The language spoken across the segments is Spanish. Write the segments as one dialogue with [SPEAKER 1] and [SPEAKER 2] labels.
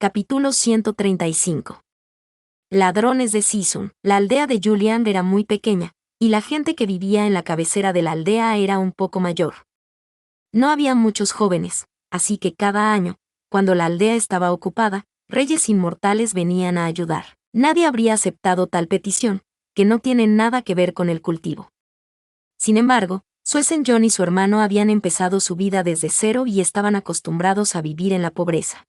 [SPEAKER 1] Capítulo 135. Ladrones de Sisun. La aldea de Julian era muy pequeña, y la gente que vivía en la cabecera de la aldea era un poco mayor. No había muchos jóvenes, así que cada año, cuando la aldea estaba ocupada, reyes inmortales venían a ayudar. Nadie habría aceptado tal petición, que no tiene nada que ver con el cultivo. Sin embargo, Suesen John y su hermano habían empezado su vida desde cero y estaban acostumbrados a vivir en la pobreza.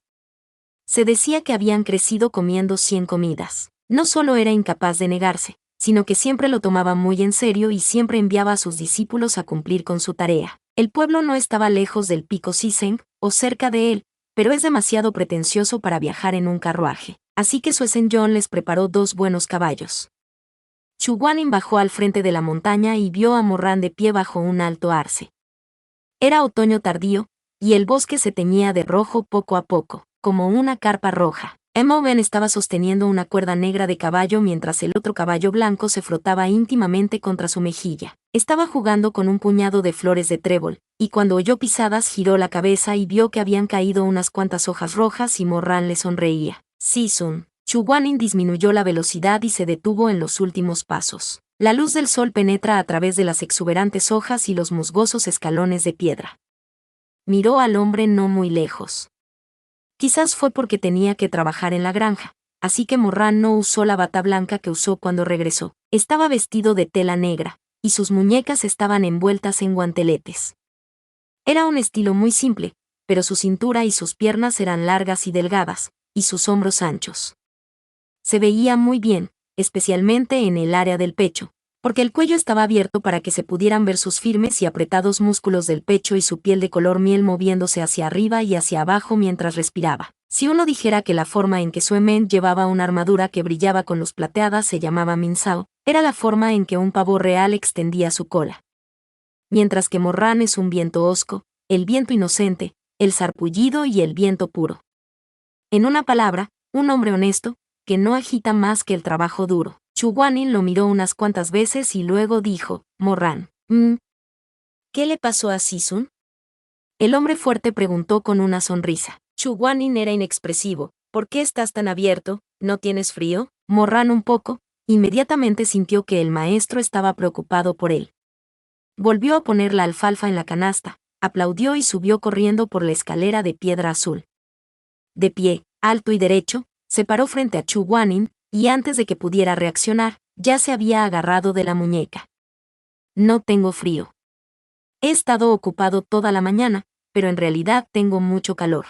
[SPEAKER 1] Se decía que habían crecido comiendo 100 comidas. No solo era incapaz de negarse, sino que siempre lo tomaba muy en serio y siempre enviaba a sus discípulos a cumplir con su tarea. El pueblo no estaba lejos del pico Siseng, o cerca de él, pero es demasiado pretencioso para viajar en un carruaje. Así que Suesen John les preparó 2 buenos caballos. Chu Guanin bajó al frente de la montaña y vio a Morran de pie bajo un alto arce. Era otoño tardío, y el bosque se teñía de rojo poco a poco, como una carpa roja. Emoven estaba sosteniendo una cuerda negra de caballo mientras el otro caballo blanco se frotaba íntimamente contra su mejilla. Estaba jugando con un puñado de flores de trébol, y cuando oyó pisadas giró la cabeza y vio que habían caído unas cuantas hojas rojas y Morran le sonreía. Sisun. Chu Guanin disminuyó la velocidad y se detuvo en los últimos pasos. La luz del sol penetra a través de las exuberantes hojas y los musgosos escalones de piedra. Miró al hombre no muy lejos. Quizás fue porque tenía que trabajar en la granja, así que Morran no usó la bata blanca que usó cuando regresó. Estaba vestido de tela negra, y sus muñecas estaban envueltas en guanteletes. Era un estilo muy simple, pero su cintura y sus piernas eran largas y delgadas, y sus hombros anchos. Se veía muy bien, especialmente en el área del pecho, porque el cuello estaba abierto para que se pudieran ver sus firmes y apretados músculos del pecho y su piel de color miel moviéndose hacia arriba y hacia abajo mientras respiraba. Si uno dijera que la forma en que Suemen llevaba una armadura que brillaba con luz plateada se llamaba Minsao, era la forma en que un pavo real extendía su cola. Mientras que Morran es un viento hosco, el viento inocente, el sarpullido y el viento puro. En una palabra, un hombre honesto, que no agita más que el trabajo duro. Chu Guanin lo miró unas cuantas veces y luego dijo, Morran, ¿qué le pasó a Sisun? El hombre fuerte preguntó con una sonrisa. Chu Guanin era inexpresivo. ¿Por qué estás tan abierto? ¿No tienes frío? Morran un poco, inmediatamente sintió que el maestro estaba preocupado por él. Volvió a poner la alfalfa en la canasta, aplaudió y subió corriendo por la escalera de piedra azul. De pie, alto y derecho, se paró frente a Chu Guanin, y antes de que pudiera reaccionar, ya se había agarrado de la muñeca. No tengo frío. He estado ocupado toda la mañana, pero en realidad tengo mucho calor.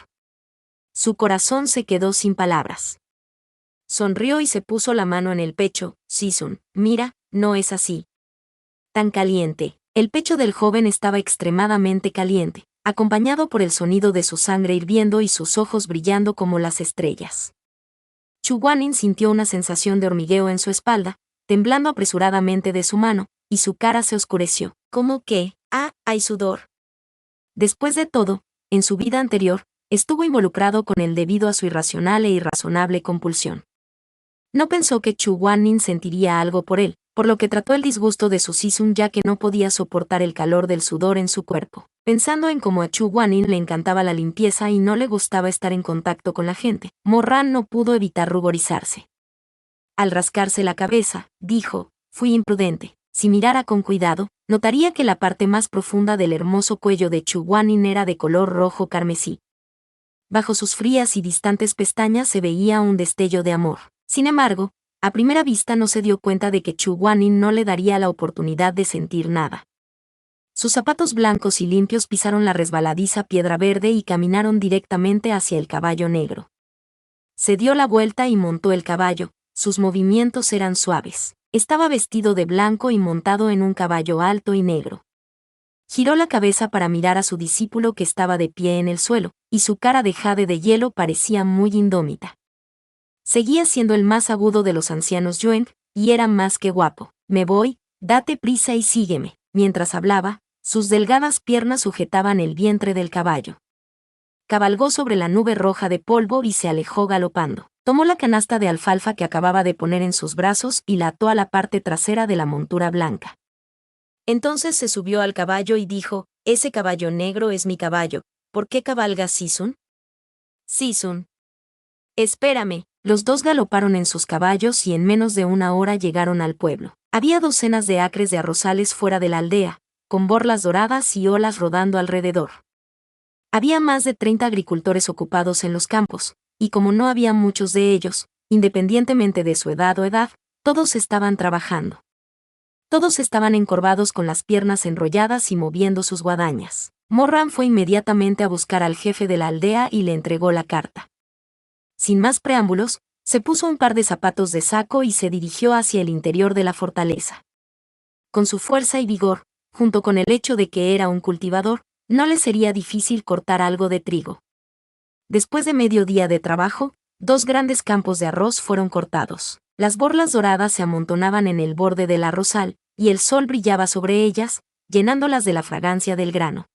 [SPEAKER 1] Su corazón se quedó sin palabras. Sonrió y se puso la mano en el pecho. Sisun, mira, no es así. Tan caliente. El pecho del joven estaba extremadamente caliente, acompañado por el sonido de su sangre hirviendo y sus ojos brillando como las estrellas. Chu Guanin sintió una sensación de hormigueo en su espalda, temblando apresuradamente de su mano, y su cara se oscureció. ¿Cómo que? Hay sudor. Después de todo, en su vida anterior, estuvo involucrado con él debido a su irracional e irrazonable compulsión. No pensó que Chu Guanin sentiría algo por él, por lo que trató el disgusto de su Sisun ya que no podía soportar el calor del sudor en su cuerpo. Pensando en cómo a Chu Guanin le encantaba la limpieza y no le gustaba estar en contacto con la gente, Morran no pudo evitar ruborizarse. Al rascarse la cabeza, dijo, fui imprudente. Si mirara con cuidado, notaría que la parte más profunda del hermoso cuello de Chu Guanin era de color rojo carmesí. Bajo sus frías y distantes pestañas se veía un destello de amor. Sin embargo, a primera vista no se dio cuenta de que Chu Guanin no le daría la oportunidad de sentir nada. Sus zapatos blancos y limpios pisaron la resbaladiza piedra verde y caminaron directamente hacia el caballo negro. Se dio la vuelta y montó el caballo, sus movimientos eran suaves. Estaba vestido de blanco y montado en un caballo alto y negro. Giró la cabeza para mirar a su discípulo que estaba de pie en el suelo, y su cara de jade de hielo parecía muy indómita. Seguía siendo el más agudo de los ancianos Yueng, y era más que guapo. Me voy, date prisa y sígueme. Mientras hablaba, sus delgadas piernas sujetaban el vientre del caballo. Cabalgó sobre la nube roja de polvo y se alejó galopando. Tomó la canasta de alfalfa que acababa de poner en sus brazos y la ató a la parte trasera de la montura blanca. Entonces se subió al caballo y dijo, ese caballo negro es mi caballo. ¿Por qué cabalga Sisun? Sisun. Espérame. Los dos galoparon en sus caballos y en menos de una hora llegaron al pueblo. Había docenas de acres de arrozales fuera de la aldea, con borlas doradas y olas rodando alrededor. Había más de 30 agricultores ocupados en los campos, y como no había muchos de ellos, independientemente de su edad o edad, todos estaban trabajando. Todos estaban encorvados con las piernas enrolladas y moviendo sus guadañas. Morran fue inmediatamente a buscar al jefe de la aldea y le entregó la carta. Sin más preámbulos, se puso un par de zapatos de saco y se dirigió hacia el interior de la fortaleza. Con su fuerza y vigor, junto con el hecho de que era un cultivador, no le sería difícil cortar algo de trigo. Después de medio día de trabajo, 2 grandes campos de arroz fueron cortados. Las borlas doradas se amontonaban en el borde del arrozal, y el sol brillaba sobre ellas, llenándolas de la fragancia del grano.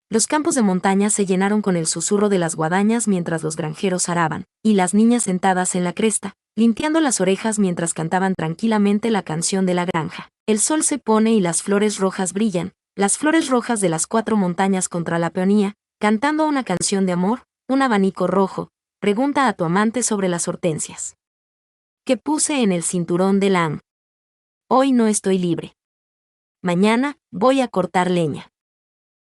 [SPEAKER 1] Los campos de montaña se llenaron con el susurro de las guadañas mientras los granjeros araban, y las niñas sentadas en la cresta, limpiando las orejas mientras cantaban tranquilamente la canción de la granja. El sol se pone y las flores rojas brillan, las flores rojas de las 4 montañas contra la peonía, cantando una canción de amor, un abanico rojo, pregunta a tu amante sobre las hortensias. ¿Qué puse en el cinturón de Lam? Hoy no estoy libre. Mañana, voy a cortar leña.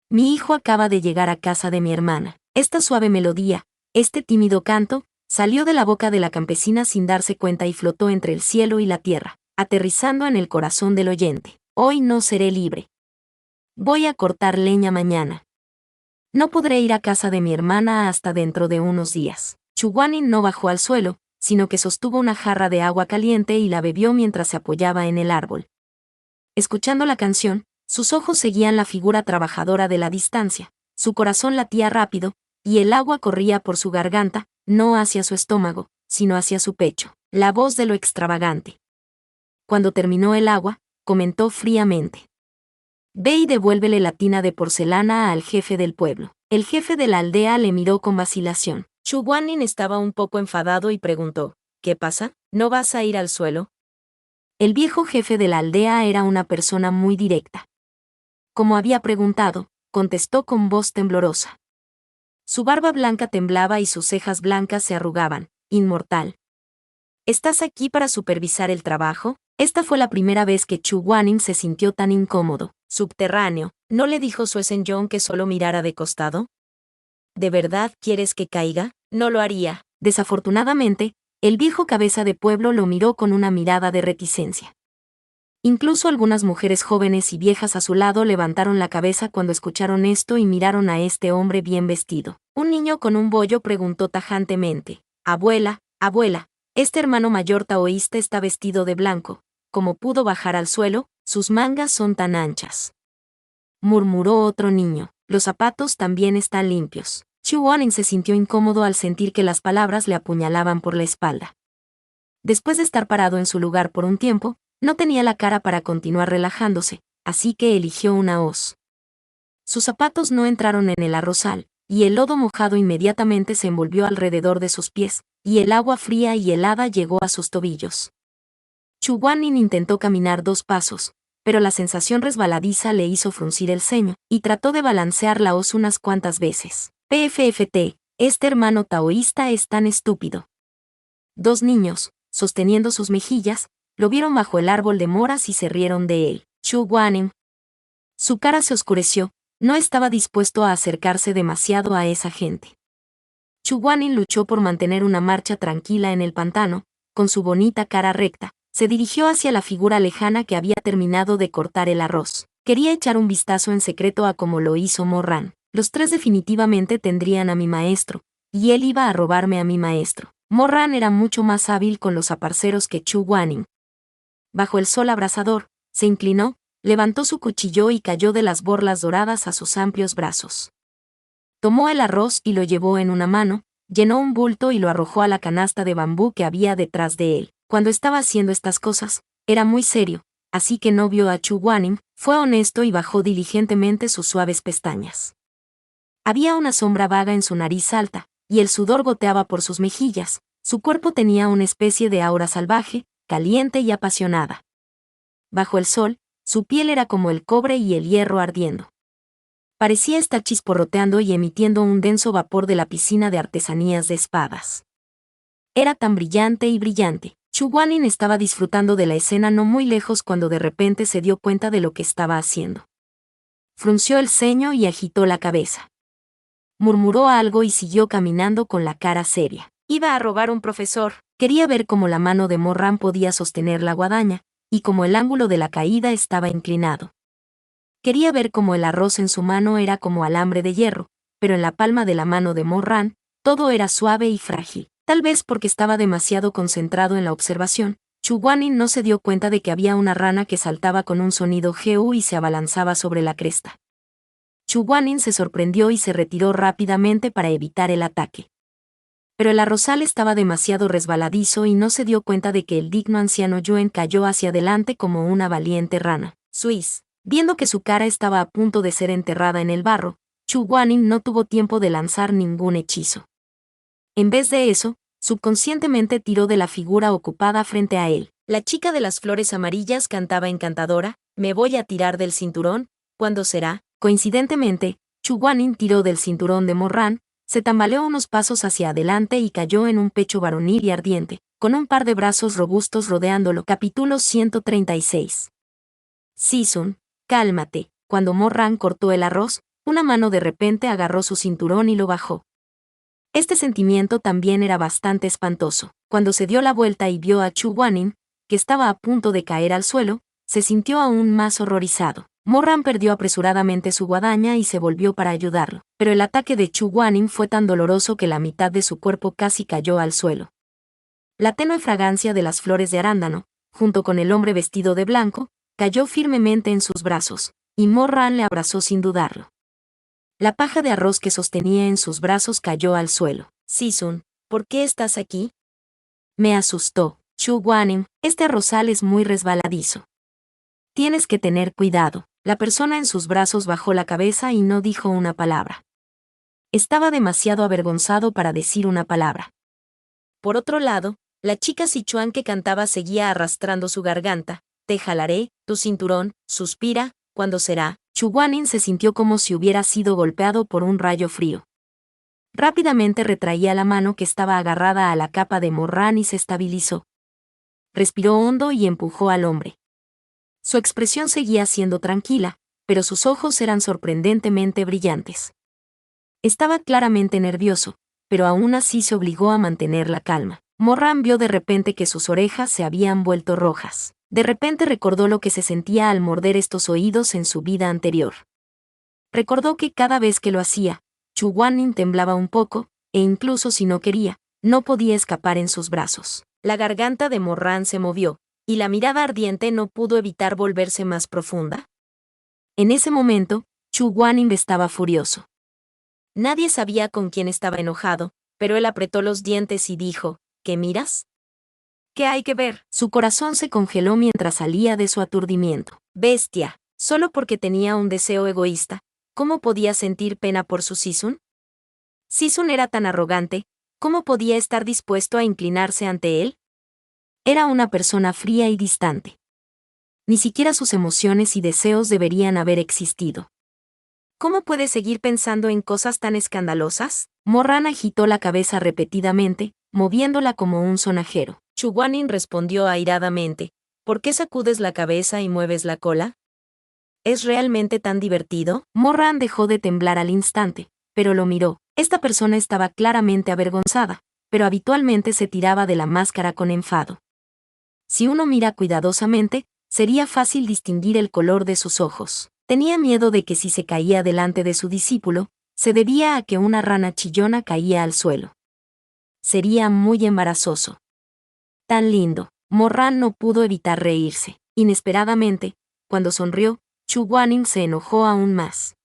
[SPEAKER 1] Mi hijo acaba de llegar a casa de mi hermana. Esta suave melodía, este tímido canto, salió de la boca de la campesina sin darse cuenta y flotó entre el cielo y la tierra, aterrizando en el corazón del oyente. Hoy no seré libre. Voy a cortar leña mañana. No podré ir a casa de mi hermana hasta dentro de unos días. Chuguanin no bajó al suelo, sino que sostuvo una jarra de agua caliente y la bebió mientras se apoyaba en el árbol. Escuchando la canción, sus ojos seguían la figura trabajadora de la distancia, su corazón latía rápido, y el agua corría por su garganta, no hacia su estómago, sino hacia su pecho. La voz de lo extravagante. Cuando terminó el agua, comentó fríamente. Ve y devuélvele la tina de porcelana al jefe del pueblo. El jefe de la aldea le miró con vacilación. Chuguanin estaba un poco enfadado y preguntó, ¿qué pasa? ¿No vas a ir al suelo? El viejo jefe de la aldea era una persona muy directa. Como había preguntado, contestó con voz temblorosa. Su barba blanca temblaba y sus cejas blancas se arrugaban. Inmortal. ¿Estás aquí para supervisar el trabajo? Esta fue la primera vez que Chuguanin se sintió tan incómodo. Subterráneo, ¿no le dijo Suesenjong que solo mirara de costado? ¿De verdad quieres que caiga? No lo haría. Desafortunadamente, el viejo cabeza de pueblo lo miró con una mirada de reticencia. Incluso algunas mujeres jóvenes y viejas a su lado levantaron la cabeza cuando escucharon esto y miraron a este hombre bien vestido. Un niño con un bollo preguntó tajantemente, Abuela, abuela, este hermano mayor taoísta está vestido de blanco. ¿Cómo pudo bajar al suelo? Sus mangas son tan anchas. Murmuró otro niño, los zapatos también están limpios. Chuguanin se sintió incómodo al sentir que las palabras le apuñalaban por la espalda. Después de estar parado en su lugar por un tiempo, no tenía la cara para continuar relajándose, así que eligió una hoz. Sus zapatos no entraron en el arrozal, y el lodo mojado inmediatamente se envolvió alrededor de sus pies, y el agua fría y helada llegó a sus tobillos. Chuguanin intentó caminar 2 pasos, pero la sensación resbaladiza le hizo fruncir el ceño, y trató de balancear la hoz unas cuantas veces. PFFT, este hermano taoísta es tan estúpido. 2 niños, sosteniendo sus mejillas, lo vieron bajo el árbol de moras y se rieron de él. Chuguanin. Su cara se oscureció, no estaba dispuesto a acercarse demasiado a esa gente. Chuguanin luchó por mantener una marcha tranquila en el pantano, con su bonita cara recta, se dirigió hacia la figura lejana que había terminado de cortar el arroz. Quería echar un vistazo en secreto a cómo lo hizo Morran. Los 3 definitivamente tendrían a mi maestro, y él iba a robarme a mi maestro. Morran era mucho más hábil con los aparceros que Chuguanin. Bajo el sol abrasador, se inclinó, levantó su cuchillo y cayó de las borlas doradas a sus amplios brazos. Tomó el arroz y lo llevó en una mano, llenó un bulto y lo arrojó a la canasta de bambú que había detrás de él. Cuando estaba haciendo estas cosas, era muy serio, así que no vio a Chuguanin, fue honesto y bajó diligentemente sus suaves pestañas. Había una sombra vaga en su nariz alta, y el sudor goteaba por sus mejillas, su cuerpo tenía una especie de aura salvaje, caliente y apasionada. Bajo el sol, su piel era como el cobre y el hierro ardiendo. Parecía estar chisporroteando y emitiendo un denso vapor de la piscina de artesanías de espadas. Era tan brillante y brillante. Chu Guanin estaba disfrutando de la escena no muy lejos cuando de repente se dio cuenta de lo que estaba haciendo. Frunció el ceño y agitó la cabeza. Murmuró algo y siguió caminando con la cara seria. Iba a robar un profesor. Quería ver cómo la mano de Morran podía sostener la guadaña, y cómo el ángulo de la caída estaba inclinado. Quería ver cómo el arroz en su mano era como alambre de hierro, pero en la palma de la mano de Morran, todo era suave y frágil. Tal vez porque estaba demasiado concentrado en la observación, Chu Guanin no se dio cuenta de que había una rana que saltaba con un sonido GU y se abalanzaba sobre la cresta. Chu Guanin se sorprendió y se retiró rápidamente para evitar el ataque. Pero el arrozal estaba demasiado resbaladizo y no se dio cuenta de que el digno anciano Yuen cayó hacia adelante como una valiente rana. Swiss. Viendo que su cara estaba a punto de ser enterrada en el barro, Chu Guanin no tuvo tiempo de lanzar ningún hechizo. En vez de eso, subconscientemente tiró de la figura ocupada frente a él. La chica de las flores amarillas cantaba encantadora, me voy a tirar del cinturón, ¿cuándo será? Coincidentemente, Chu Guanin tiró del cinturón de Morran, se tambaleó unos pasos hacia adelante y cayó en un pecho varonil y ardiente, con un par de brazos robustos rodeándolo. Capítulo 136. Season, cálmate. Cuando Morran cortó el arroz, una mano de repente agarró su cinturón y lo bajó. Este sentimiento también era bastante espantoso. Cuando se dio la vuelta y vio a Chu Guanin, que estaba a punto de caer al suelo, se sintió aún más horrorizado. Morran perdió apresuradamente su guadaña y se volvió para ayudarlo, pero el ataque de Chu Guanin fue tan doloroso que la mitad de su cuerpo casi cayó al suelo. La tenue fragancia de las flores de arándano, junto con el hombre vestido de blanco, cayó firmemente en sus brazos, y Morran le abrazó sin dudarlo. La paja de arroz que sostenía en sus brazos cayó al suelo. Season, ¿por qué estás aquí? Me asustó. Chu Guanin, este arrozal es muy resbaladizo. Tienes que tener cuidado. La persona en sus brazos bajó la cabeza y no dijo una palabra. Estaba demasiado avergonzado para decir una palabra. Por otro lado, la chica Sichuan que cantaba seguía arrastrando su garganta. Te jalaré, tu cinturón, suspira, ¿cuándo será? Chu Guanin se sintió como si hubiera sido golpeado por un rayo frío. Rápidamente retraía la mano que estaba agarrada a la capa de Morran y se estabilizó. Respiró hondo y empujó al hombre. Su expresión seguía siendo tranquila, pero sus ojos eran sorprendentemente brillantes. Estaba claramente nervioso, pero aún así se obligó a mantener la calma. Morran vio de repente que sus orejas se habían vuelto rojas. De repente recordó lo que se sentía al morder estos oídos en su vida anterior. Recordó que cada vez que lo hacía, Chu Guanin temblaba un poco, e incluso si no quería, no podía escapar en sus brazos. La garganta de Morran se movió, y la mirada ardiente no pudo evitar volverse más profunda. En ese momento, Chu Guanin estaba furioso. Nadie sabía con quién estaba enojado, pero él apretó los dientes y dijo, ¿qué miras? ¿Qué hay que ver? Su corazón se congeló mientras salía de su aturdimiento. Bestia, solo porque tenía un deseo egoísta, ¿cómo podía sentir pena por su Season? Season era tan arrogante, ¿cómo podía estar dispuesto a inclinarse ante él? Era una persona fría y distante. Ni siquiera sus emociones y deseos deberían haber existido. ¿Cómo puede seguir pensando en cosas tan escandalosas? Morran agitó la cabeza repetidamente, moviéndola como un sonajero. Chu Guanin respondió airadamente, ¿por qué sacudes la cabeza y mueves la cola? ¿Es realmente tan divertido? Morran dejó de temblar al instante, pero lo miró. Esta persona estaba claramente avergonzada, pero habitualmente se tiraba de la máscara con enfado. Si uno mira cuidadosamente, sería fácil distinguir el color de sus ojos. Tenía miedo de que si se caía delante de su discípulo, se debía a que una rana chillona caía al suelo. Sería muy embarazoso. Tan lindo. Morran no pudo evitar reírse. Inesperadamente, cuando sonrió, Chu Guanin se enojó aún más.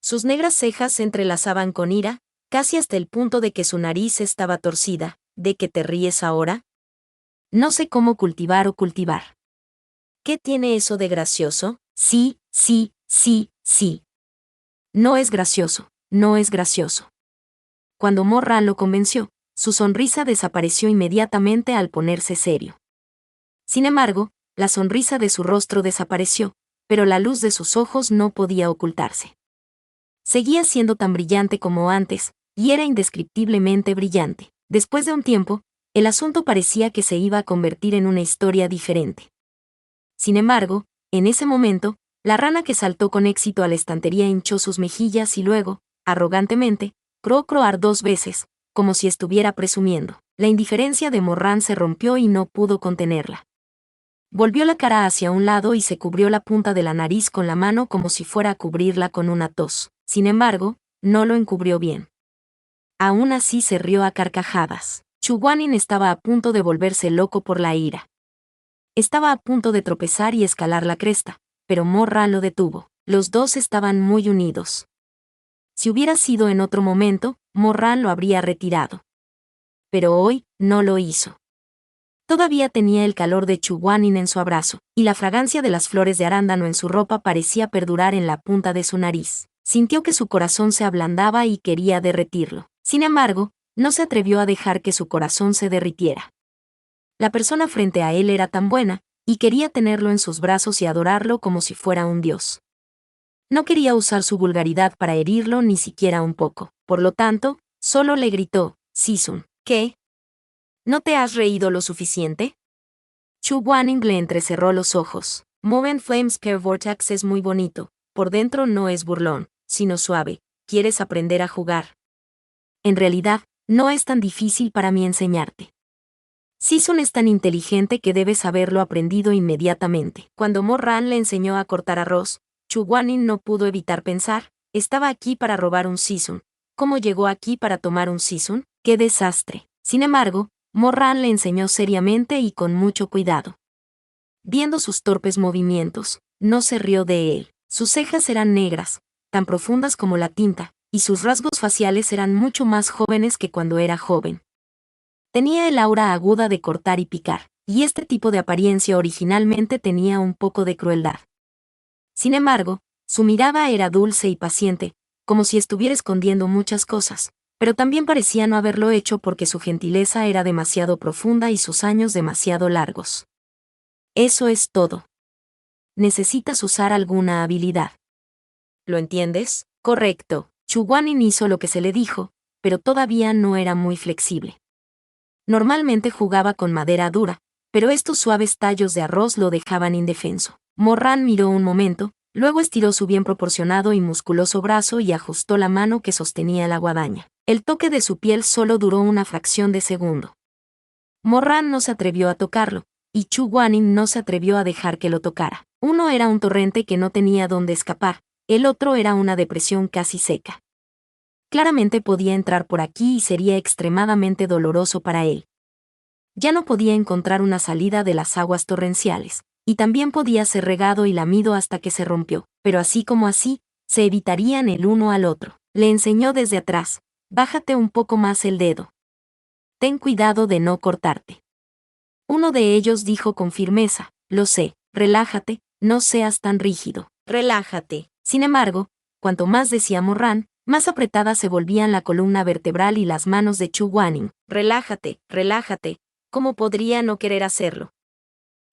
[SPEAKER 1] Sus negras cejas se entrelazaban con ira, casi hasta el punto de que su nariz estaba torcida. ¿De qué te ríes ahora? No sé cómo cultivar o cultivar. ¿Qué tiene eso de gracioso? Sí, sí, sí, sí. No es gracioso, no es gracioso. Cuando Morran lo convenció, su sonrisa desapareció inmediatamente al ponerse serio. Sin embargo, la sonrisa de su rostro desapareció, pero la luz de sus ojos no podía ocultarse. Seguía siendo tan brillante como antes, y era indescriptiblemente brillante. Después de un tiempo, el asunto parecía que se iba a convertir en una historia diferente. Sin embargo, en ese momento, la rana que saltó con éxito a la estantería hinchó sus mejillas y luego, arrogantemente, croar 2 veces, como si estuviera presumiendo. La indiferencia de Morran se rompió y no pudo contenerla. Volvió la cara hacia un lado y se cubrió la punta de la nariz con la mano como si fuera a cubrirla con una tos. Sin embargo, no lo encubrió bien. Aún así se rió a carcajadas. Chu Guanin estaba a punto de volverse loco por la ira. Estaba a punto de tropezar y escalar la cresta, pero Morran lo detuvo. Los dos estaban muy unidos. Si hubiera sido en otro momento, Morran lo habría retirado. Pero hoy, no lo hizo. Todavía tenía el calor de Chu Guanin en su abrazo, y la fragancia de las flores de arándano en su ropa parecía perdurar en la punta de su nariz. Sintió que su corazón se ablandaba y quería derretirlo. Sin embargo, no se atrevió a dejar que su corazón se derritiera. La persona frente a él era tan buena, y quería tenerlo en sus brazos y adorarlo como si fuera un dios. No quería usar su vulgaridad para herirlo ni siquiera un poco. Por lo tanto, solo le gritó, «Sisun, ¿qué? ¿No te has reído lo suficiente?» Chu Guanin le entrecerró los ojos. Moving Flames Care Vortex es muy bonito, por dentro no es burlón, sino suave. ¿Quieres aprender a jugar? En realidad, no es tan difícil para mí enseñarte. Sisun es tan inteligente que debes haberlo aprendido inmediatamente. Cuando Morran le enseñó a cortar arroz, Chu Guanin no pudo evitar pensar, estaba aquí para robar un Sisun. ¿Cómo llegó aquí para tomar un Sisun? ¡Qué desastre! Sin embargo, Morran le enseñó seriamente y con mucho cuidado. Viendo sus torpes movimientos, no se rió de él. Sus cejas eran negras, tan profundas como la tinta, y sus rasgos faciales eran mucho más jóvenes que cuando era joven. Tenía el aura aguda de cortar y picar, y este tipo de apariencia originalmente tenía un poco de crueldad. Sin embargo, su mirada era dulce y paciente, como si estuviera escondiendo muchas cosas, pero también parecía no haberlo hecho porque su gentileza era demasiado profunda y sus años demasiado largos. Eso es todo. Necesitas usar alguna habilidad. ¿Lo entiendes? Correcto. Chu Guanin hizo lo que se le dijo, pero todavía no era muy flexible. Normalmente jugaba con madera dura, pero estos suaves tallos de arroz lo dejaban indefenso. Morran miró un momento, luego estiró su bien proporcionado y musculoso brazo y ajustó la mano que sostenía la guadaña. El toque de su piel solo duró una fracción de segundo. Morran no se atrevió a tocarlo, y Chu Guanin no se atrevió a dejar que lo tocara. Uno era un torrente que no tenía dónde escapar, el otro era una depresión casi seca. Claramente podía entrar por aquí y sería extremadamente doloroso para él. Ya no podía encontrar una salida de las aguas torrenciales, y también podía ser regado y lamido hasta que se rompió, pero así como así, se evitarían el uno al otro. Le enseñó desde atrás, bájate un poco más el dedo. Ten cuidado de no cortarte. Uno de ellos dijo con firmeza, lo sé, relájate, no seas tan rígido, relájate. Sin embargo, cuanto más decía Morran, más apretada se volvían la columna vertebral y las manos de Chu Guanin. Relájate, relájate, ¿cómo podría no querer hacerlo?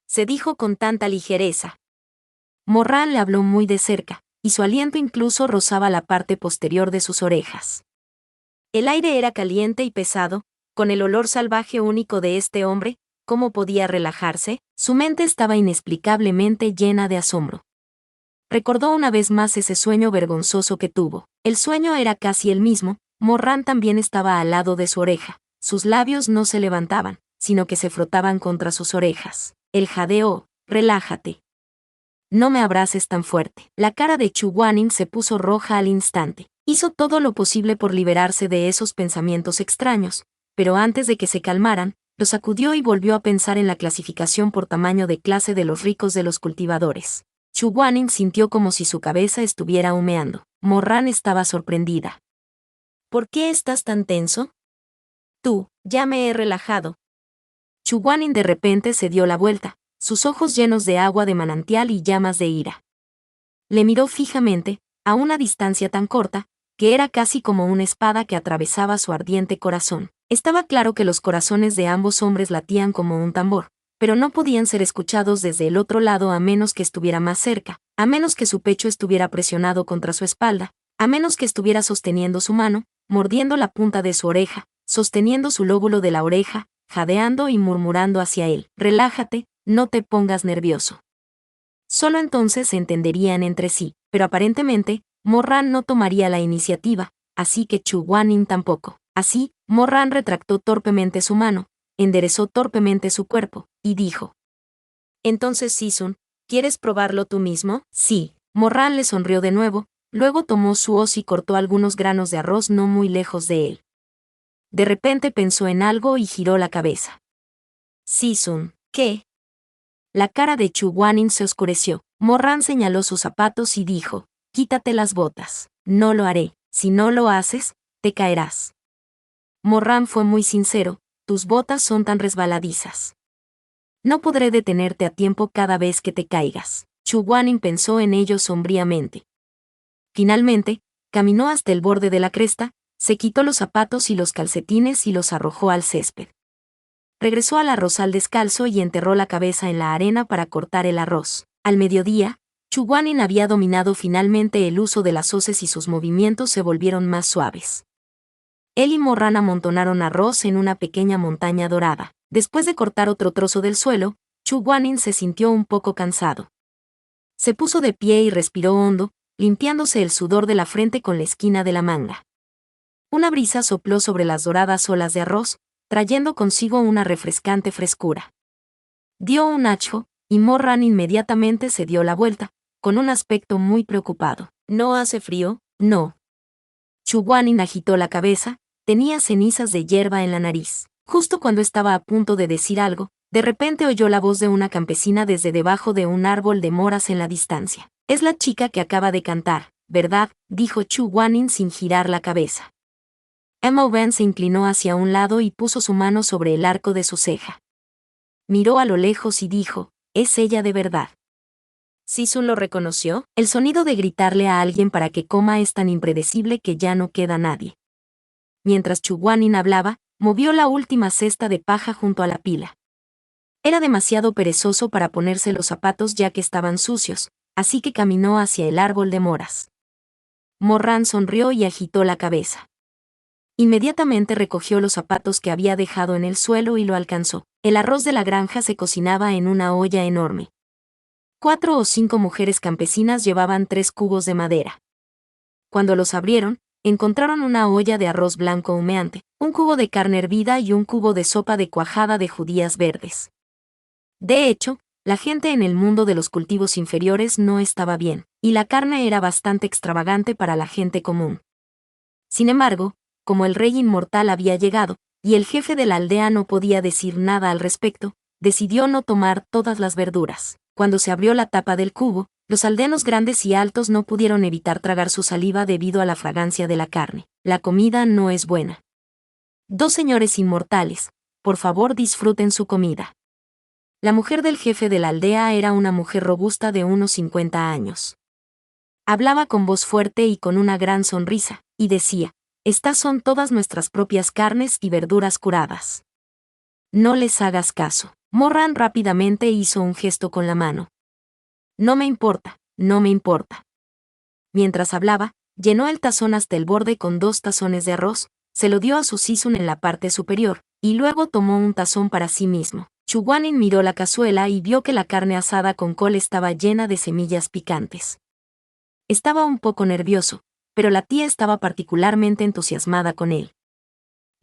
[SPEAKER 1] Se dijo con tanta ligereza. Morran le habló muy de cerca, y su aliento incluso rozaba la parte posterior de sus orejas. El aire era caliente y pesado, con el olor salvaje único de este hombre. ¿Cómo podía relajarse? Su mente estaba inexplicablemente llena de asombro. Recordó una vez más ese sueño vergonzoso que tuvo. El sueño era casi el mismo, Morran también estaba al lado de su oreja. Sus labios no se levantaban, sino que se frotaban contra sus orejas. Él jadeó, relájate. No me abraces tan fuerte. La cara de Chu Guanin se puso roja al instante. Hizo todo lo posible por liberarse de esos pensamientos extraños, pero antes de que se calmaran, lo sacudió y volvió a pensar en la clasificación por tamaño de clase de los ricos de los cultivadores. Chu Guanin sintió como si su cabeza estuviera humeando. Morran estaba sorprendida. ¿Por qué estás tan tenso? Tú, ya me he relajado. Chu Guanin de repente se dio la vuelta, sus ojos llenos de agua de manantial y llamas de ira. Le miró fijamente, a una distancia tan corta, que era casi como una espada que atravesaba su ardiente corazón. Estaba claro que los corazones de ambos hombres latían como un tambor, pero no podían ser escuchados desde el otro lado a menos que estuviera más cerca, a menos que su pecho estuviera presionado contra su espalda, a menos que estuviera sosteniendo su mano, mordiendo la punta de su oreja, sosteniendo su lóbulo de la oreja, jadeando y murmurando hacia él. Relájate, no te pongas nervioso. Solo entonces se entenderían entre sí, pero aparentemente, Morran no tomaría la iniciativa, así que Chu Guanin tampoco. Así, Morran retractó torpemente su mano, enderezó torpemente su cuerpo, y dijo: «Entonces, Sisun, ¿quieres probarlo tú mismo?» «Sí». Morran le sonrió de nuevo, luego tomó su hoz y cortó algunos granos de arroz no muy lejos de él. De repente pensó en algo y giró la cabeza. «Sisun, ¿qué?» La cara de Chu Guanin se oscureció. Morran señaló sus zapatos y dijo: «Quítate las botas». «No lo haré. Si no lo haces, te caerás». Morran fue muy sincero: «Tus botas son tan resbaladizas. No podré detenerte a tiempo cada vez que te caigas». Chu Guanin pensó en ello sombríamente. Finalmente, caminó hasta el borde de la cresta, se quitó los zapatos y los calcetines y los arrojó al césped. Regresó al arrozal descalzo y enterró la cabeza en la arena para cortar el arroz. Al mediodía, Chu Guanin había dominado finalmente el uso de las hoces y sus movimientos se volvieron más suaves. Él y Morran amontonaron arroz en una pequeña montaña dorada. Después de cortar otro trozo del suelo, Chu Guanin se sintió un poco cansado. Se puso de pie y respiró hondo, limpiándose el sudor de la frente con la esquina de la manga. Una brisa sopló sobre las doradas olas de arroz, trayendo consigo una refrescante frescura. Dio un hacho, y Morran inmediatamente se dio la vuelta, con un aspecto muy preocupado. «¿No hace frío?» «No». Chu Guanin agitó la cabeza, tenía cenizas de hierba en la nariz. Justo cuando estaba a punto de decir algo, de repente oyó la voz de una campesina desde debajo de un árbol de moras en la distancia. «Es la chica que acaba de cantar, ¿verdad?», dijo Chu Guanin sin girar la cabeza. Emma Wen se inclinó hacia un lado y puso su mano sobre el arco de su ceja. Miró a lo lejos y dijo: «¿Es ella de verdad?». ¿Sisun lo reconoció? El sonido de gritarle a alguien para que coma es tan impredecible que ya no queda nadie. Mientras Chu Guanin hablaba, movió la última cesta de paja junto a la pila. Era demasiado perezoso para ponerse los zapatos ya que estaban sucios, así que caminó hacia el árbol de moras. Morran sonrió y agitó la cabeza. Inmediatamente recogió los zapatos que había dejado en el suelo y lo alcanzó. El arroz de la granja se cocinaba en una olla enorme. 4 o 5 mujeres campesinas llevaban 3 cubos de madera. Cuando los abrieron, encontraron una olla de arroz blanco humeante, un cubo de carne hervida y un cubo de sopa de cuajada de judías verdes. De hecho, la gente en el mundo de los cultivos inferiores no estaba bien, y la carne era bastante extravagante para la gente común. Sin embargo, como el rey inmortal había llegado, y el jefe de la aldea no podía decir nada al respecto, decidió no tomar todas las verduras. Cuando se abrió la tapa del cubo, los aldeanos grandes y altos no pudieron evitar tragar su saliva debido a la fragancia de la carne. La comida no es buena. 2 señores inmortales, por favor disfruten su comida. La mujer del jefe de la aldea era una mujer robusta de unos 50 años. Hablaba con voz fuerte y con una gran sonrisa, y decía: «Estas son todas nuestras propias carnes y verduras curadas. No les hagas caso». Morran rápidamente hizo un gesto con la mano. «No me importa, no me importa». Mientras hablaba, llenó el tazón hasta el borde con 2 tazones de arroz, se lo dio a su Sisun en la parte superior, y luego tomó un tazón para sí mismo. Chu Guanin miró la cazuela y vio que la carne asada con col estaba llena de semillas picantes. Estaba un poco nervioso, pero la tía estaba particularmente entusiasmada con él.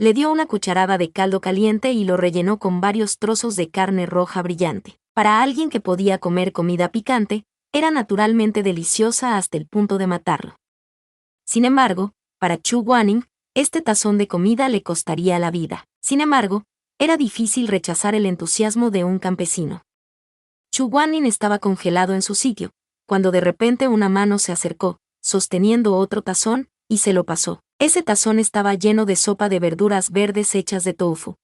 [SPEAKER 1] Le dio una cucharada de caldo caliente y lo rellenó con varios trozos de carne roja brillante. Para alguien que podía comer comida picante, era naturalmente deliciosa hasta el punto de matarlo. Sin embargo, para Chu Guanin, este tazón de comida le costaría la vida. Sin embargo, era difícil rechazar el entusiasmo de un campesino. Chu Guanin estaba congelado en su sitio, cuando de repente una mano se acercó, sosteniendo otro tazón, y se lo pasó. Ese tazón estaba lleno de sopa de verduras verdes hechas de tofu.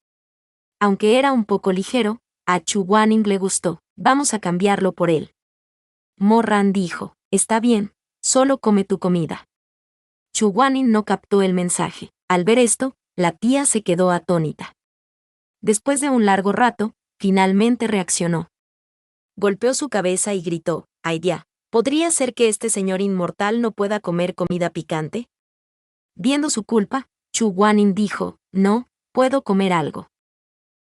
[SPEAKER 1] Aunque era un poco ligero, a Chu Guanin le gustó. «Vamos a cambiarlo por él». Morran dijo: «Está bien, solo come tu comida». Chu Guanin no captó el mensaje. Al ver esto, la tía se quedó atónita. Después de un largo rato, finalmente reaccionó. Golpeó su cabeza y gritó: «¡Ay dia! ¿Podría ser que este señor inmortal no pueda comer comida picante?». Viendo su culpa, Chu Guanin dijo: «No, puedo comer algo».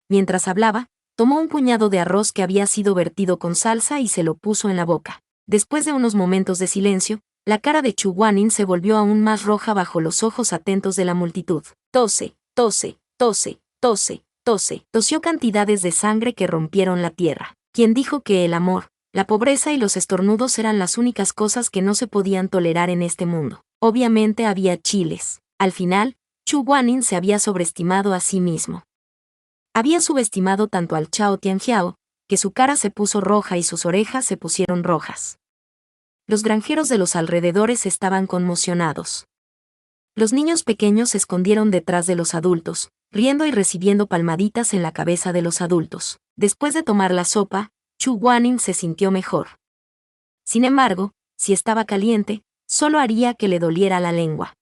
[SPEAKER 1] Mientras hablaba, tomó un puñado de arroz que había sido vertido con salsa y se lo puso en la boca. Después de unos momentos de silencio, la cara de Chu Guanin se volvió aún más roja bajo los ojos atentos de la multitud. Tose, tose, tose, tose, tose. Tosió cantidades de sangre que rompieron la tierra. Quien dijo que el amor, la pobreza y los estornudos eran las únicas cosas que no se podían tolerar en este mundo? Obviamente había chiles. Al final, Chu Guanin se había sobreestimado a sí mismo. Había subestimado tanto al Chao Tianjiao, que su cara se puso roja y sus orejas se pusieron rojas. Los granjeros de los alrededores estaban conmocionados. Los niños pequeños se escondieron detrás de los adultos, riendo y recibiendo palmaditas en la cabeza de los adultos. Después de tomar la sopa, Chu Guanin se sintió mejor. Sin embargo, si estaba caliente, solo haría que le doliera la lengua.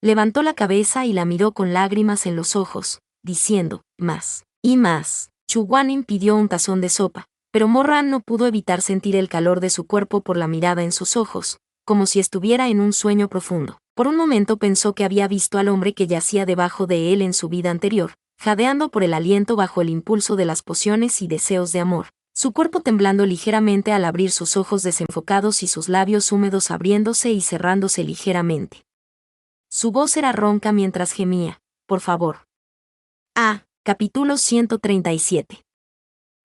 [SPEAKER 1] Levantó la cabeza y la miró con lágrimas en los ojos, diciendo, más y más. Chu Guanin pidió un tazón de sopa, pero Morran no pudo evitar sentir el calor de su cuerpo por la mirada en sus ojos, como si estuviera en un sueño profundo. Por un momento pensó que había visto al hombre que yacía debajo de él en su vida anterior, jadeando por el aliento bajo el impulso de las pociones y deseos de amor, su cuerpo temblando ligeramente al abrir sus ojos desenfocados y sus labios húmedos abriéndose y cerrándose ligeramente. Su voz era ronca mientras gemía, por favor. Capítulo 137.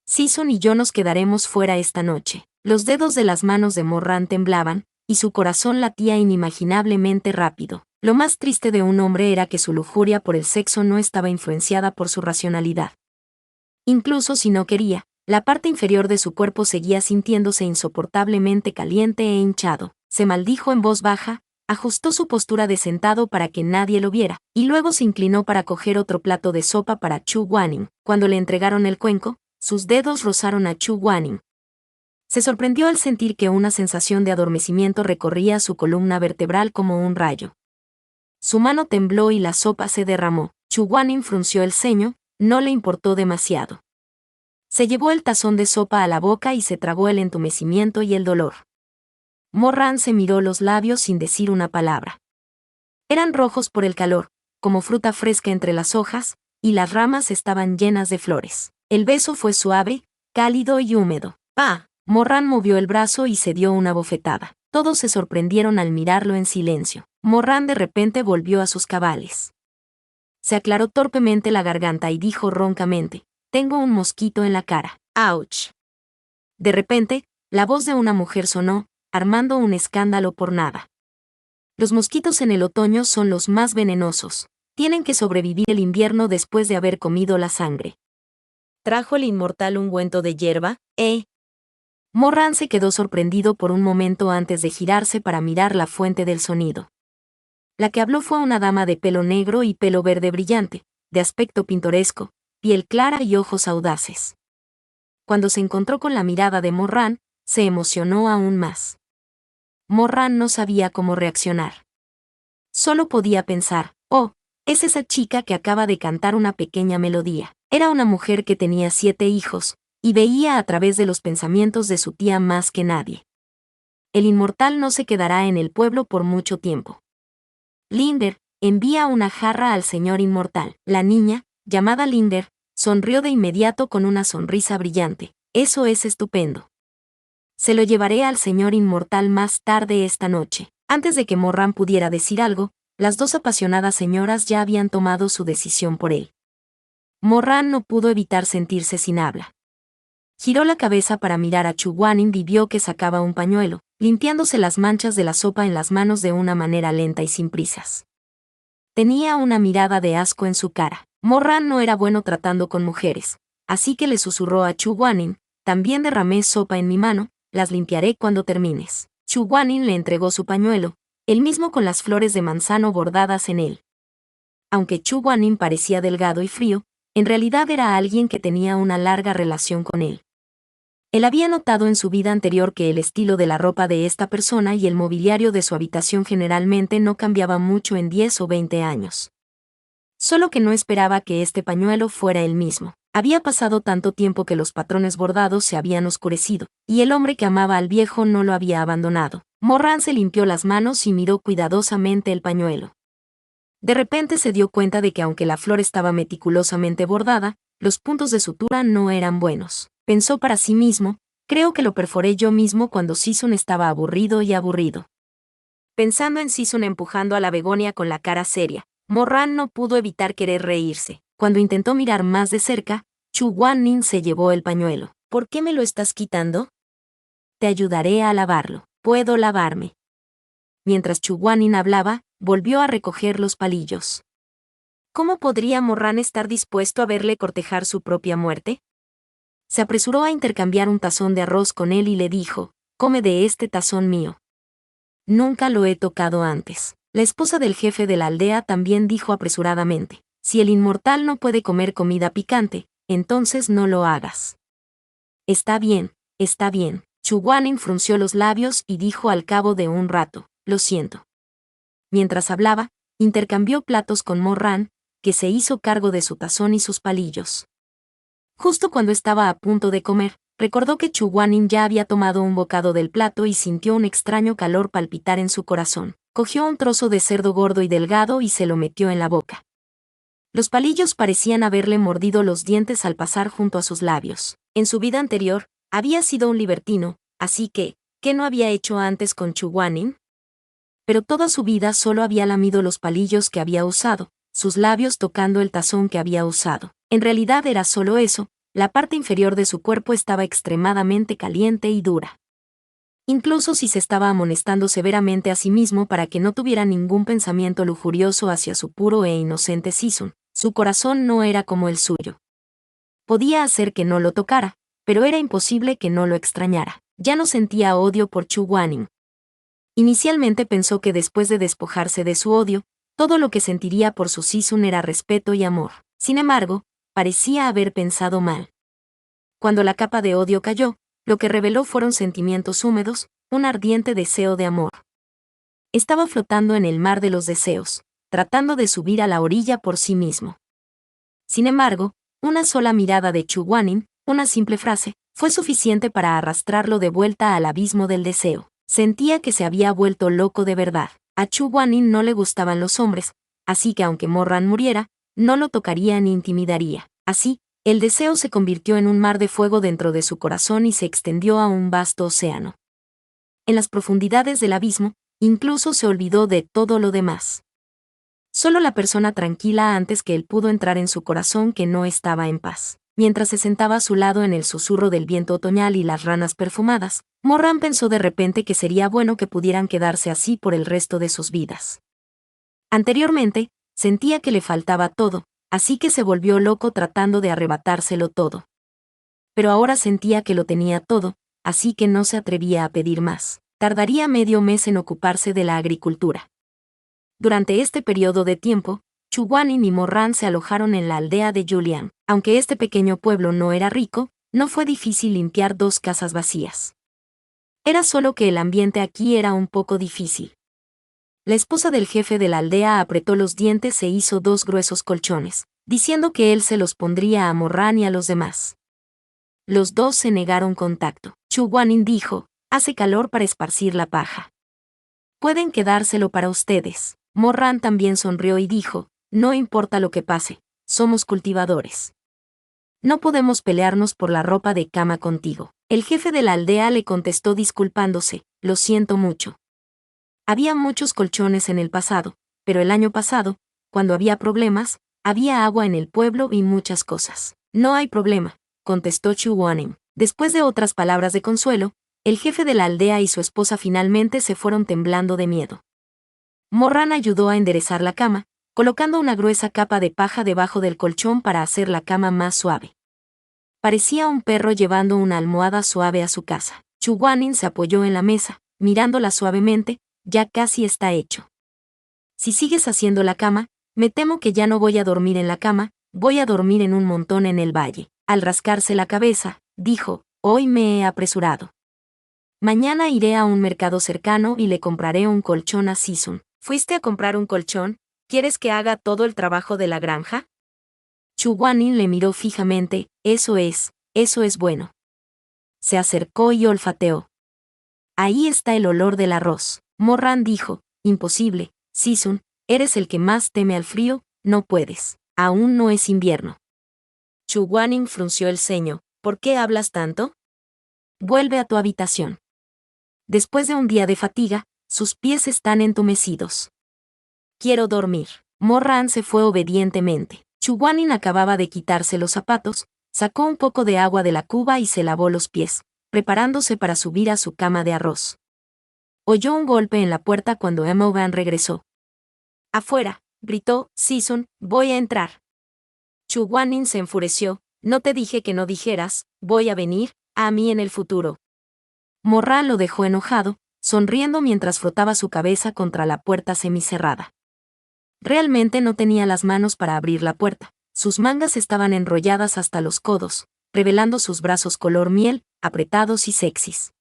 [SPEAKER 1] Season y yo nos quedaremos fuera esta noche. Los dedos de las manos de Morran temblaban, y su corazón latía inimaginablemente rápido. Lo más triste de un hombre era que su lujuria por el sexo no estaba influenciada por su racionalidad. Incluso si no quería, la parte inferior de su cuerpo seguía sintiéndose insoportablemente caliente e hinchado. Se maldijo en voz baja, ajustó su postura de sentado para que nadie lo viera, y luego se inclinó para coger otro plato de sopa para Chu Guanin. Cuando le entregaron el cuenco, sus dedos rozaron a Chu Guanin. Se sorprendió al sentir que una sensación de adormecimiento recorría su columna vertebral como un rayo. Su mano tembló y la sopa se derramó. Chu Guanin frunció el ceño, no le importó demasiado. Se llevó el tazón de sopa a la boca y se tragó el entumecimiento y el dolor. Morran se miró los labios sin decir una palabra. Eran rojos por el calor, como fruta fresca entre las hojas, y las ramas estaban llenas de flores. El beso fue suave, cálido y húmedo. Morran movió el brazo y se dio una bofetada. Todos se sorprendieron al mirarlo en silencio. Morran de repente volvió a sus cabales. Se aclaró torpemente la garganta y dijo roncamente, «Tengo un mosquito en la cara. ¡Auch!». De repente, la voz de una mujer sonó, armando un escándalo por nada. Los mosquitos en el otoño son los más venenosos. Tienen que sobrevivir el invierno después de haber comido la sangre. ¿Trajo el inmortal ungüento de hierba? Morran se quedó sorprendido por un momento antes de girarse para mirar la fuente del sonido. La que habló fue una dama de pelo negro y pelo verde brillante, de aspecto pintoresco, piel clara y ojos audaces. Cuando se encontró con la mirada de Morran, se emocionó aún más. Morran no sabía cómo reaccionar. Solo podía pensar, es esa chica que acaba de cantar una pequeña melodía. Era una mujer que tenía 7 hijos, y veía a través de los pensamientos de su tía más que nadie. El inmortal no se quedará en el pueblo por mucho tiempo. Linder, envía una jarra al señor inmortal. La niña, llamada Linder, sonrió de inmediato con una sonrisa brillante. Eso es estupendo. Se lo llevaré al señor inmortal más tarde esta noche. Antes de que Morran pudiera decir algo, las dos apasionadas señoras ya habían tomado su decisión por él. Morran no pudo evitar sentirse sin habla. Giró la cabeza para mirar a Chu Guanin y vio que sacaba un pañuelo, limpiándose las manchas de la sopa en las manos de una manera lenta y sin prisas. Tenía una mirada de asco en su cara. Morran no era bueno tratando con mujeres, así que le susurró a Chu Guanin, «También derramé sopa en mi mano, las limpiaré cuando termines». Chu Guanin le entregó su pañuelo, el mismo con las flores de manzano bordadas en él. Aunque Chu Guanin parecía delgado y frío, en realidad era alguien que tenía una larga relación con él. Él había notado en su vida anterior que el estilo de la ropa de esta persona y el mobiliario de su habitación generalmente no cambiaba mucho en 10 o 20 años. Solo que no esperaba que este pañuelo fuera el mismo. Había pasado tanto tiempo que los patrones bordados se habían oscurecido, y el hombre que amaba al viejo no lo había abandonado. Morran se limpió las manos y miró cuidadosamente el pañuelo. De repente se dio cuenta de que aunque la flor estaba meticulosamente bordada, los puntos de sutura no eran buenos. Pensó para sí mismo, creo que lo perforé yo mismo cuando Season estaba aburrido y aburrido. Pensando en Season empujando a la Begonia con la cara seria, Morran no pudo evitar querer reírse. Cuando intentó mirar más de cerca, Chu Guanyin se llevó el pañuelo. ¿Por qué me lo estás quitando? Te ayudaré a lavarlo. Puedo lavarme. Mientras Chu Guanyin hablaba, volvió a recoger los palillos. ¿Cómo podría Morran estar dispuesto a verle cortejar su propia muerte? Se apresuró a intercambiar un tazón de arroz con él y le dijo, come de este tazón mío. Nunca lo he tocado antes. La esposa del jefe de la aldea también dijo apresuradamente, si el inmortal no puede comer comida picante, entonces no lo hagas. Está bien, está bien. Chu Guanyin frunció los labios y dijo al cabo de un rato, lo siento. Mientras hablaba, intercambió platos con Morran, que se hizo cargo de su tazón y sus palillos. Justo cuando estaba a punto de comer, recordó que Chu Guanyin ya había tomado un bocado del plato y sintió un extraño calor palpitar en su corazón. Cogió un trozo de cerdo gordo y delgado y se lo metió en la boca. Los palillos parecían haberle mordido los dientes al pasar junto a sus labios. En su vida anterior, había sido un libertino, así que, ¿qué no había hecho antes con Chu Guanyin? Pero toda su vida solo había lamido los palillos que había usado, sus labios tocando el tazón que había usado. En realidad era solo eso, la parte inferior de su cuerpo estaba extremadamente caliente y dura. Incluso si se estaba amonestando severamente a sí mismo para que no tuviera ningún pensamiento lujurioso hacia su puro e inocente Season, su corazón no era como el suyo. Podía hacer que no lo tocara, pero era imposible que no lo extrañara. Ya no sentía odio por Chu Guanyin. Inicialmente pensó que después de despojarse de su odio, todo lo que sentiría por su Season era respeto y amor. Sin embargo, parecía haber pensado mal. Cuando la capa de odio cayó, lo que reveló fueron sentimientos húmedos, un ardiente deseo de amor. Estaba flotando en el mar de los deseos, tratando de subir a la orilla por sí mismo. Sin embargo, una sola mirada de Chu Guanyin, una simple frase, fue suficiente para arrastrarlo de vuelta al abismo del deseo. Sentía que se había vuelto loco de verdad. A Chu Guanyin no le gustaban los hombres, así que aunque Morran muriera, no lo tocaría ni intimidaría. Así, el deseo se convirtió en un mar de fuego dentro de su corazón y se extendió a un vasto océano. En las profundidades del abismo, incluso se olvidó de todo lo demás. Solo la persona tranquila antes que él pudo entrar en su corazón que no estaba en paz. Mientras se sentaba a su lado en el susurro del viento otoñal y las ranas perfumadas, Morran pensó de repente que sería bueno que pudieran quedarse así por el resto de sus vidas. Anteriormente, sentía que le faltaba todo, así que se volvió loco tratando de arrebatárselo todo. Pero ahora sentía que lo tenía todo, así que no se atrevía a pedir más. Tardaría medio mes en ocuparse de la agricultura. Durante este periodo de tiempo, Chu Guanyin y Morran se alojaron en la aldea de Julian. Aunque este pequeño pueblo no era rico, no fue difícil limpiar 2 casas vacías. Era solo que el ambiente aquí era un poco difícil. La esposa del jefe de la aldea apretó los dientes e hizo 2 gruesos colchones, diciendo que él se los pondría a Morran y a los demás. Los 2 se negaron con tacto. Chu Guanyin dijo, hace calor para esparcir la paja. Pueden quedárselo para ustedes. Morran también sonrió y dijo, no importa lo que pase, somos cultivadores. No podemos pelearnos por la ropa de cama contigo. El jefe de la aldea le contestó disculpándose, lo siento mucho. Había muchos colchones en el pasado, pero el año pasado, cuando había problemas, había agua en el pueblo y muchas cosas. No hay problema, contestó Chu Guanyin. Después de otras palabras de consuelo, el jefe de la aldea y su esposa finalmente se fueron temblando de miedo. Morran ayudó a enderezar la cama, colocando una gruesa capa de paja debajo del colchón para hacer la cama más suave. Parecía un perro llevando una almohada suave a su casa. Chu Guanyin se apoyó en la mesa, mirándola suavemente, ya casi está hecho. Si sigues haciendo la cama, me temo que ya no voy a dormir en la cama, voy a dormir en un montón en el valle. Al rascarse la cabeza, dijo, hoy me he apresurado. Mañana iré a un mercado cercano y le compraré un colchón a Season. ¿Fuiste a comprar un colchón? ¿Quieres que haga todo el trabajo de la granja? Chu Guanyin le miró fijamente, eso es bueno. Se acercó y olfateó. Ahí está el olor del arroz. Morran dijo, imposible, Season, eres el que más teme al frío, no puedes. Aún no es invierno. Chu Guaning frunció el ceño. ¿Por qué hablas tanto? Vuelve a tu habitación. Después de un día de fatiga, sus pies están entumecidos. Quiero dormir. Mo Ran se fue obedientemente. Chu Guaning acababa de quitarse los zapatos, sacó un poco de agua de la cuba y se lavó los pies, preparándose para subir a su cama de arroz. Oyó un golpe en la puerta cuando Emma Van regresó. «Afuera», gritó Season, «voy a entrar». Chu Guaning se enfureció. «No te dije que no dijeras, voy a venir, a mí en el futuro». Mo Ran lo dejó enojado, sonriendo mientras frotaba su cabeza contra la puerta semicerrada. Realmente no tenía las manos para abrir la puerta. Sus mangas estaban enrolladas hasta los codos, revelando sus brazos color miel, apretados y sexys.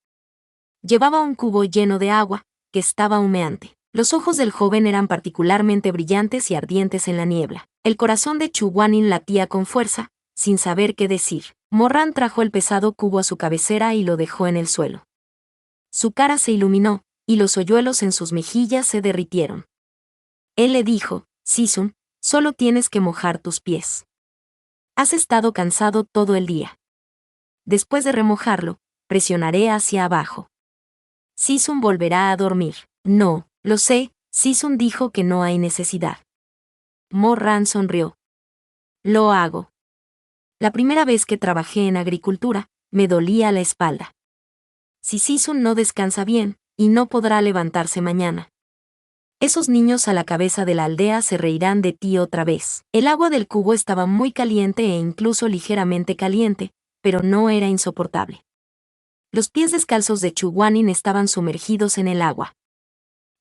[SPEAKER 1] Llevaba un cubo lleno de agua, que estaba humeante. Los ojos del joven eran particularmente brillantes y ardientes en la niebla. El corazón de Chu Guaning latía con fuerza, sin saber qué decir. Mo Ran trajo el pesado cubo a su cabecera y lo dejó en el suelo. Su cara se iluminó, y los hoyuelos en sus mejillas se derritieron. Él le dijo, «Season, solo tienes que mojar tus pies. Has estado cansado todo el día. Después de remojarlo, presionaré hacia abajo. Season volverá a dormir». «No, lo sé», Season dijo que no hay necesidad. Mo Ran sonrió. «Lo hago. La primera vez que trabajé en agricultura, me dolía la espalda. Si Season no descansa bien, y no podrá levantarse mañana. Esos niños a la cabeza de la aldea se reirán de ti otra vez». El agua del cubo estaba muy caliente e incluso ligeramente caliente, pero no era insoportable. Los pies descalzos de Chu Guaning estaban sumergidos en el agua.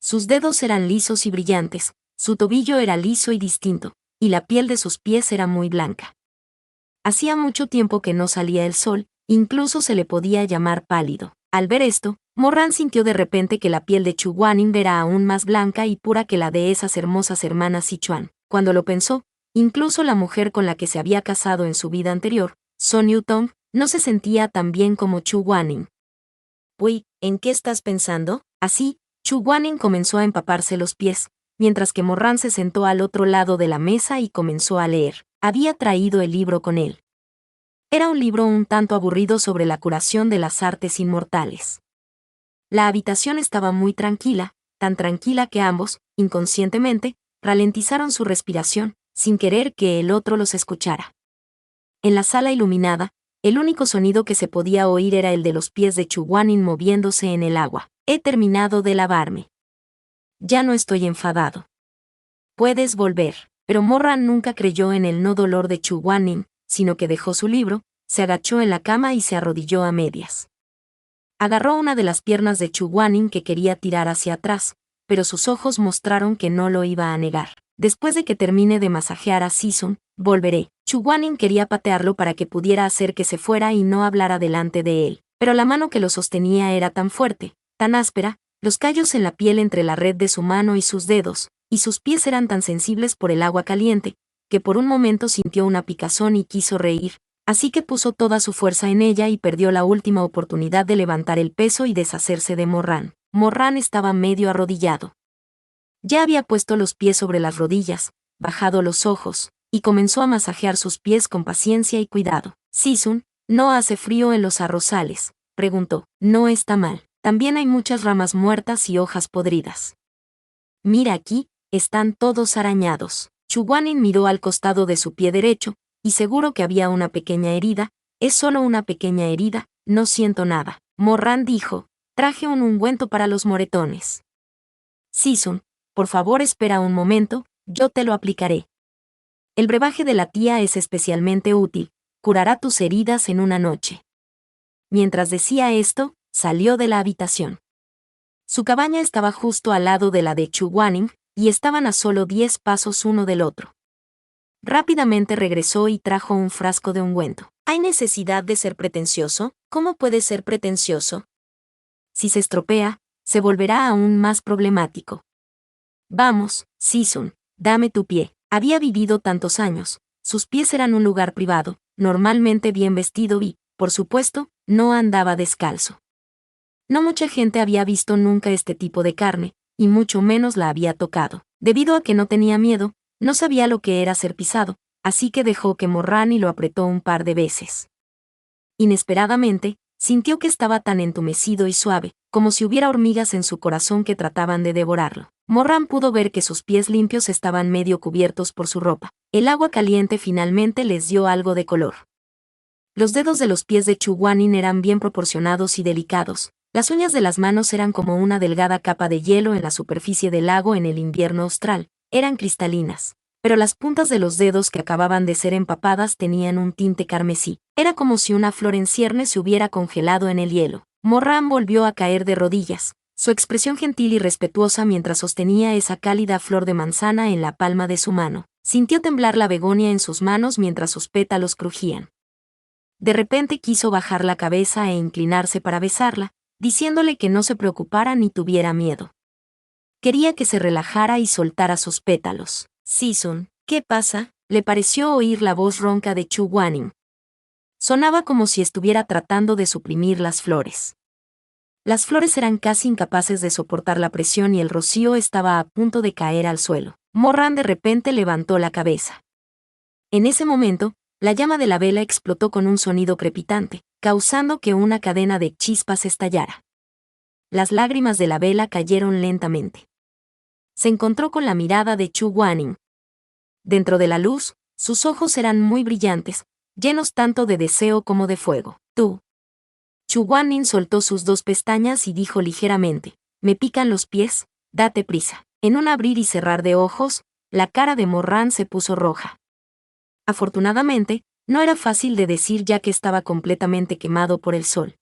[SPEAKER 1] Sus dedos eran lisos y brillantes, su tobillo era liso y distinto, y la piel de sus pies era muy blanca. Hacía mucho tiempo que no salía el sol, incluso se le podía llamar pálido. Al ver esto, Mo Ran sintió de repente que la piel de Chu Guaning era aún más blanca y pura que la de esas hermosas hermanas Sichuan. Cuando lo pensó, incluso la mujer con la que se había casado en su vida anterior, Son Yutong, no se sentía tan bien como Chu Guaning. «Uy, ¿en qué estás pensando?» Así, Chu Guaning comenzó a empaparse los pies, mientras que Mo Ran se sentó al otro lado de la mesa y comenzó a leer. Había traído el libro con él. Era un libro un tanto aburrido sobre la curación de las artes inmortales. La habitación estaba muy tranquila, tan tranquila que ambos, inconscientemente, ralentizaron su respiración, sin querer que el otro los escuchara. En la sala iluminada, el único sonido que se podía oír era el de los pies de Chu Guaning moviéndose en el agua. «He terminado de lavarme. Ya no estoy enfadado. Puedes volver». Pero Mo Ran nunca creyó en el no dolor de Chu Guaning, sino que dejó su libro, se agachó en la cama y se arrodilló a medias. Agarró una de las piernas de Chu Guaning que quería tirar hacia atrás, pero sus ojos mostraron que no lo iba a negar. «Después de que termine de masajear a Season, volveré». Chu Guaning quería patearlo para que pudiera hacer que se fuera y no hablara delante de él, pero la mano que lo sostenía era tan fuerte, tan áspera, los callos en la piel entre la red de su mano y sus dedos, y sus pies eran tan sensibles por el agua caliente, que por un momento sintió una picazón y quiso reír, así que puso toda su fuerza en ella y perdió la última oportunidad de levantar el peso y deshacerse de Mo Ran. Mo Ran estaba medio arrodillado. Ya había puesto los pies sobre las rodillas, bajado los ojos, y comenzó a masajear sus pies con paciencia y cuidado. «Season, ¿no hace frío en los arrozales?», preguntó. «No está mal. También hay muchas ramas muertas y hojas podridas. Mira aquí, están todos arañados». Chu Guaning miró al costado de su pie derecho, y seguro que había una pequeña herida. «Es solo una pequeña herida, no siento nada». Mo Ran dijo, «Traje un ungüento para los moretones». «Season, por favor espera un momento, yo te lo aplicaré. El brebaje de la tía es especialmente útil, curará tus heridas en una noche». Mientras decía esto, salió de la habitación. Su cabaña estaba justo al lado de la de Chu Guaning, y estaban a solo 10 pasos uno del otro. Rápidamente regresó y trajo un frasco de ungüento. ¿Hay necesidad de ser pretencioso? ¿Cómo puede ser pretencioso? Si se estropea, se volverá aún más problemático. Vamos, Season, dame tu pie. Había vivido tantos años, sus pies eran un lugar privado, normalmente bien vestido y, por supuesto, no andaba descalzo. No mucha gente había visto nunca este tipo de carne, y mucho menos la había tocado. Debido a que no tenía miedo, no sabía lo que era ser pisado, así que dejó que Morran y lo apretó un par de veces. Inesperadamente, sintió que estaba tan entumecido y suave, como si hubiera hormigas en su corazón que trataban de devorarlo. Morran pudo ver que sus pies limpios estaban medio cubiertos por su ropa. El agua caliente finalmente les dio algo de color. Los dedos de los pies de Chu Guanin eran bien proporcionados y delicados. Las uñas de las manos eran como una delgada capa de hielo en la superficie del lago en el invierno austral. Eran cristalinas. Pero las puntas de los dedos que acababan de ser empapadas tenían un tinte carmesí. Era como si una flor en ciernes se hubiera congelado en el hielo. Morran volvió a caer de rodillas, su expresión gentil y respetuosa mientras sostenía esa cálida flor de manzana en la palma de su mano. Sintió temblar la begonia en sus manos mientras sus pétalos crujían. De repente quiso bajar la cabeza e inclinarse para besarla, diciéndole que no se preocupara ni tuviera miedo. Quería que se relajara y soltara sus pétalos. «Season, ¿qué pasa?», le pareció oír la voz ronca de Chu Guanin. Sonaba como si estuviera tratando de suprimir las flores. Las flores eran casi incapaces de soportar la presión y el rocío estaba a punto de caer al suelo. Morran de repente levantó la cabeza. En ese momento, la llama de la vela explotó con un sonido crepitante, causando que una cadena de chispas estallara. Las lágrimas de la vela cayeron lentamente. Se encontró con la mirada de Chu Guanin. Dentro de la luz, sus ojos eran muy brillantes, llenos tanto de deseo como de fuego. «Tú». Chu Guanin soltó sus dos pestañas y dijo ligeramente: «Me pican los pies, date prisa». En un abrir y cerrar de ojos, la cara de Morran se puso roja. Afortunadamente, no era fácil de decir ya que estaba completamente quemado por el sol.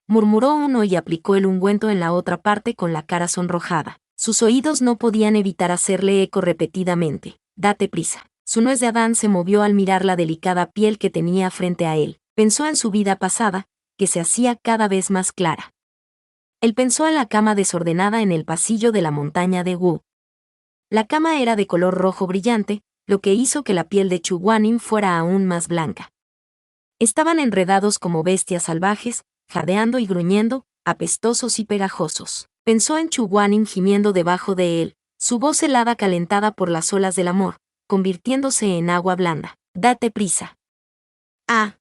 [SPEAKER 1] Murmuró uno y aplicó el ungüento en la otra parte con la cara sonrojada. Sus oídos no podían evitar hacerle eco repetidamente: «Date prisa». Su nuez de Adán se movió al mirar la delicada piel que tenía frente a él. Pensó en su vida pasada, que se hacía cada vez más clara. Él pensó en la cama desordenada en el pasillo de la montaña de Wu. La cama era de color rojo brillante, lo que hizo que la piel de Chu Guanin fuera aún más blanca. Estaban enredados como bestias salvajes, jadeando y gruñendo, apestosos y pegajosos. Pensó en Chu Guanin gimiendo debajo de él, su voz helada calentada por las olas del amor, convirtiéndose en agua blanda. «Date prisa». «Ah».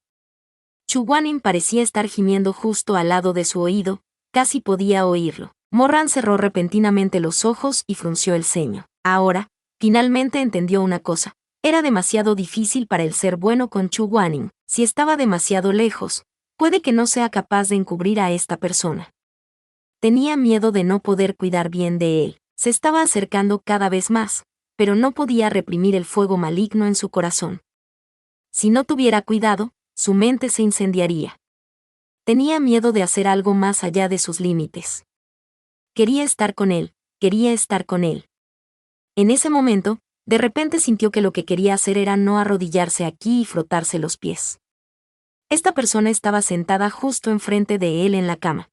[SPEAKER 1] Chu Guanin parecía estar gimiendo justo al lado de su oído, casi podía oírlo. Morran cerró repentinamente los ojos y frunció el ceño. Ahora, finalmente entendió una cosa. Era demasiado difícil para él ser bueno con Chu Guanin. Si estaba demasiado lejos, puede que no sea capaz de encubrir a esta persona. Tenía miedo de no poder cuidar bien de él. Se estaba acercando cada vez más, pero no podía reprimir el fuego maligno en su corazón. Si no tuviera cuidado, su mente se incendiaría. Tenía miedo de hacer algo más allá de sus límites. Quería estar con él, quería estar con él. En ese momento, de repente sintió que lo que quería hacer era no arrodillarse aquí y frotarse los pies. Esta persona estaba sentada justo enfrente de él en la cama.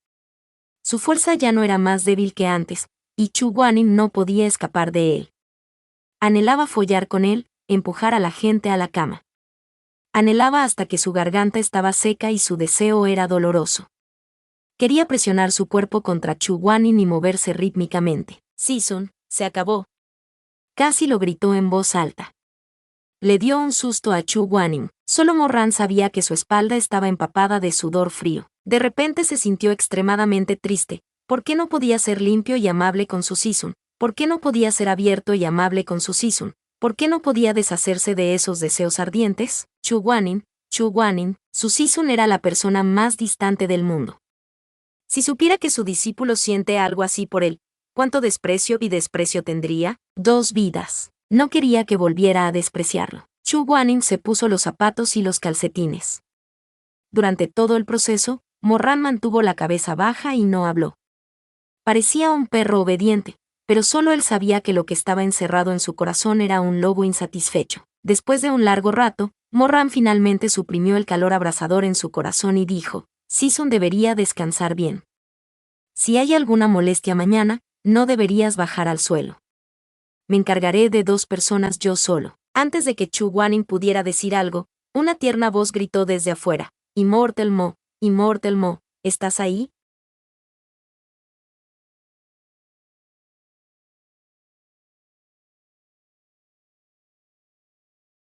[SPEAKER 1] Su fuerza ya no era más débil que antes, y Chu Guanin no podía escapar de él. Anhelaba follar con él, empujar a la gente a la cama. Anhelaba hasta que su garganta estaba seca y su deseo era doloroso. Quería presionar su cuerpo contra Chu Guanin y moverse rítmicamente. «Season, se acabó». Casi lo gritó en voz alta. Le dio un susto a Chu Guanin. Solo Morran sabía que su espalda estaba empapada de sudor frío. De repente se sintió extremadamente triste. ¿Por qué no podía ser limpio y amable con su Season? ¿Por qué no podía ser abierto y amable con su Season? ¿Por qué no podía deshacerse de esos deseos ardientes? Chu Guanin, su Season era la persona más distante del mundo. Si supiera que su discípulo siente algo así por él, ¿cuánto desprecio y desprecio tendría? 2 vidas. No quería que volviera a despreciarlo. Chu Guanin se puso los zapatos y los calcetines. Durante todo el proceso, Morran mantuvo la cabeza baja y no habló. Parecía un perro obediente, pero solo él sabía que lo que estaba encerrado en su corazón era un lobo insatisfecho. Después de un largo rato, Morran finalmente suprimió el calor abrasador en su corazón y dijo: «Season debería descansar bien. Si hay alguna molestia mañana, no deberías bajar al suelo. Me encargaré de 2 personas yo solo». Antes de que Chu Guanin pudiera decir algo, una tierna voz gritó desde afuera: «Immortal Mo, ¿estás ahí?».